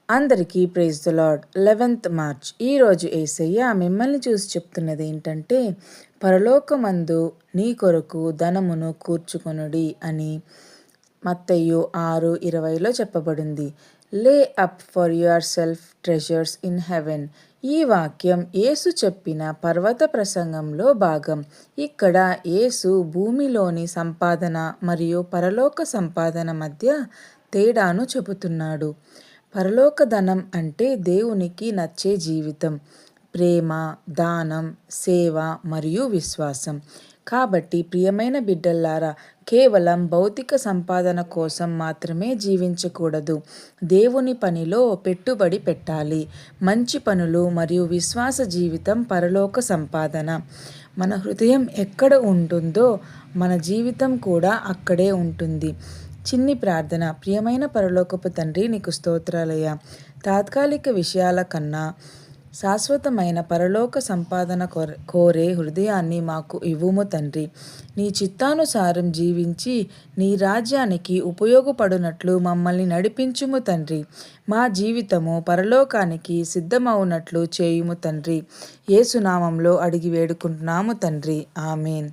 అందరికీ praise the lord. 11th March ఈరోజు యేసయ్య మిమ్మల్ని చూసి చెప్తున్నది ఏంటంటే, పరలోకమందు నీ కొరకు ధనమును కూర్చుకొనుడి అని మత్తయి 6:20లో చెప్పబడింది. లే up for your self treasures in heaven. ఈ వాక్యం యేసు చెప్పిన పర్వత ప్రసంగంలో భాగం. ఇక్కడ యేసు భూమిలోని సంపాదన మరియు పరలోక సంపాదన మధ్య తేడాను చెబుతున్నాడు. పరలోక ధనం అంటే దేవునికి నచ్చే జీవితం, ప్రేమ, దానం, సేవ మరియు విశ్వాసం. కాబట్టి ప్రియమైన బిడ్డల్లారా, కేవలం భౌతిక సంపాదన కోసం మాత్రమే జీవించకూడదు. దేవుని పనిలో పెట్టుబడి పెట్టాలి. మంచి పనులు మరియు విశ్వాస జీవితం పరలోక సంపాదన. మన హృదయం ఎక్కడ ఉంటుందో మన జీవితం కూడా అక్కడే ఉంటుంది. చిన్ని ప్రార్థన. ప్రియమైన పరలోకపు తండ్రి, నీకు స్తోత్రాలయ్యా. తాత్కాలిక విషయాల కన్నా శాశ్వతమైన పరలోక సంపాదన కోరే హృదయాన్ని మాకు ఇవ్వుము తండ్రి. నీ చిత్తానుసారం జీవించి నీ రాజ్యానికి ఉపయోగపడునట్లు మమ్మల్ని నడిపించుము తండ్రి. మా జీవితము పరలోకానికి సిద్ధమవునట్లు చేయుము తండ్రి. యేసు నామములో అడిగి వేడుకుంటున్నాము తండ్రి. ఆమేన్.